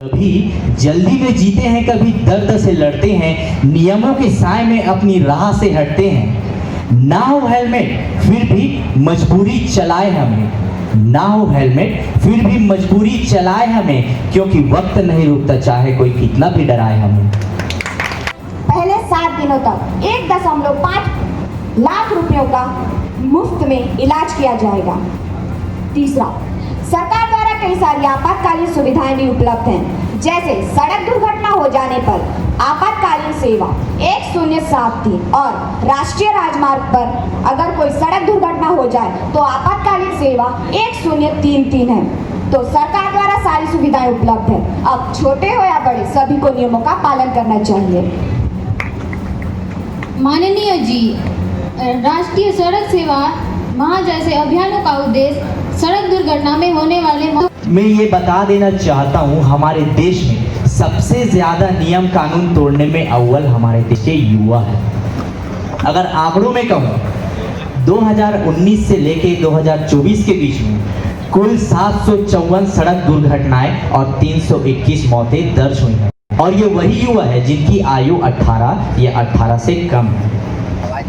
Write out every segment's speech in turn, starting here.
कभी जल्दी में जीते हैं, कभी दर्द से लड़ते हैं, नियमों के साए में अपनी राह से हटते हैं। ना हो हेलमेट फिर भी मजबूरी चलाए हमें, ना हो हेलमेट फिर भी मजबूरी चलाए हमें, क्योंकि वक्त नहीं रुकता चाहे कोई कितना भी डराए हमें। पहले 7 दिनों तक 1.5 लाख रुपयों का मुफ्त में इलाज किया जाएगा। तीसरा, सरकार द्वारा कई सारी आपातकालीन सुविधाएं भी उपलब्ध हैं, जैसे सड़क दुर्घटना हो जाने पर आपातकालीन सेवा 1073 और राष्ट्रीय राजमार्ग पर अगर कोई सड़क दुर्घटना हो जाए तो आपातकालीन सेवा 1033 है। तो सरकार द्वारा सारी सुविधाएं उपलब्ध है। अब छोटे हो या बड़े सभी को नियमों का पालन करना चाहिए। माननीय जी, राष्ट्रीय सड़क सेवा माह जैसे अभियानों का उद्देश्य सड़क दुर्घटना में होने वाले मैं ये बता देना चाहता हूँ, हमारे देश में सबसे ज्यादा नियम कानून तोड़ने में अव्वल हमारे देश के युवा है। अगर आंकड़ों में कहूँ 2019 से लेके 2024 के बीच में कुल 754 सड़क दुर्घटनाएं और 321 मौतें दर्ज हुई हैं, और ये वही युवा है जिनकी आयु 18 या 18 से कम है।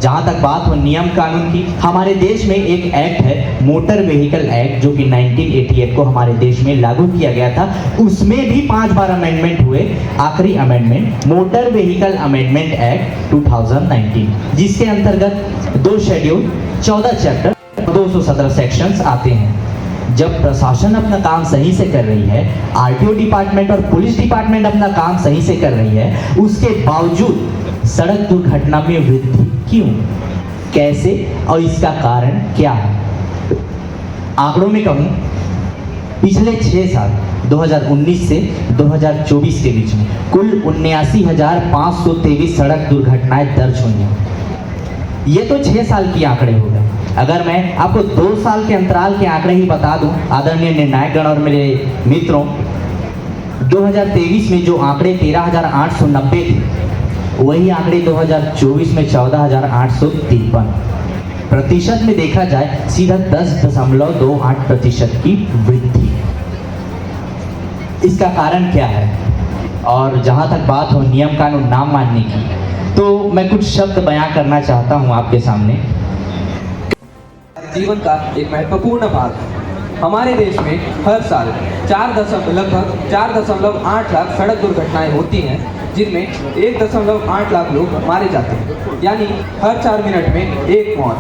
जहाँ तक बात हो नियम कानून की, हमारे देश में एक एक्ट है मोटर व्हीकल एक्ट, जो कि 1988 को हमारे देश में लागू किया गया था। उसमें भी 5 बार अमेंडमेंट हुए। आखिरी amendment motor vehicle amendment act 2019, जिसके अंतर्गत 2 शेड्यूल, 14 चैप्टर, 217 सेक्शंस आते हैं। जब प्रशासन अपना काम सही से कर रही है, आरटीओ डिपार्टमेंट और पुलिस डिपार्टमेंट अपना काम सही से कर रही है, उसके बावजूद सड़क दुर्घटना में वृद्धि क्यों, कैसे और इसका कारण क्या है? आंकड़ों में कहूँ, पिछले 6 साल 2019 से 2024 के बीच में कुल 79,523 सड़क दुर्घटनाएं दर्ज हुई हैं। ये तो 6 साल की आंकड़े हो गए। अगर मैं आपको 2 साल के अंतराल के आंकड़े ही बता दूं, आदरणीय निर्णायकगण और मेरे मित्रों, 2023 में जो आंकड़े 13,890 थे, वही आंकड़े 2024 में 14,853। प्रतिशत में देखा जाए सीधा 10.28% की वृद्धि। इसका कारण क्या है? और जहां तक बात हो नियम कानून ना मानने की, तो मैं कुछ शब्द बयां करना चाहता हूं आपके सामने। जीवन का एक महत्वपूर्ण भाग है। हमारे देश में हर साल लगभग 4.8 लाख सड़क दुर्घटनाएं होती हैं, जिनमें 1.8 लाख लोग मारे जाते हैं, यानी हर 4 मिनट में 1 मौत।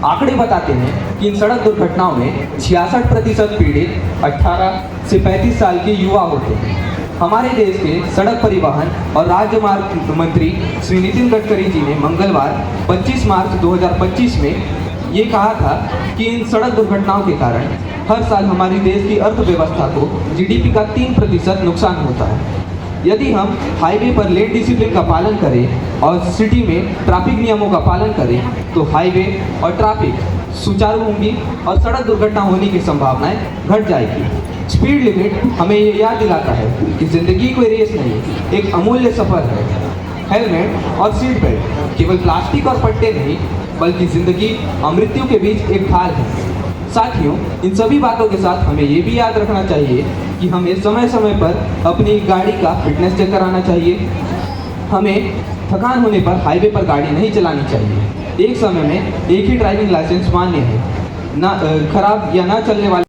आंकड़े बताते हैं कि इन सड़क दुर्घटनाओं में 66% पीड़ित 18 से 35 साल के युवा होते हैं। हमारे देश के सड़क परिवहन और राजमार्ग मंत्री श्री नितिन गडकरी जी ने मंगलवार 25 मार्च 2025 में ये कहा था कि इन सड़क दुर्घटनाओं के कारण हर साल हमारी देश की अर्थव्यवस्था को जीडीपी का 3% नुकसान होता है। यदि हम हाईवे पर लेन डिसिप्लिन का पालन करें और सिटी में ट्रैफिक नियमों का पालन करें, तो हाईवे और ट्रैफिक सुचारू होंगी और सड़क दुर्घटना होने की संभावनाएं घट जाएगी। स्पीड लिमिट हमें ये याद दिलाता है कि जिंदगी कोई रेस नहीं, एक अमूल्य सफर है। हेलमेट और सीट बेल्ट केवल प्लास्टिक और पट्टे नहीं, बल्कि जिंदगी और मृत्यु के बीच एक ढाल है। साथियों, इन सभी बातों के साथ हमें ये भी याद रखना चाहिए कि हमें समय समय पर अपनी गाड़ी का फिटनेस चेक कराना चाहिए। हमें थकान होने पर हाईवे पर गाड़ी नहीं चलानी चाहिए। एक समय में एक ही ड्राइविंग लाइसेंस मान्य है। ना खराब या ना चलने वाले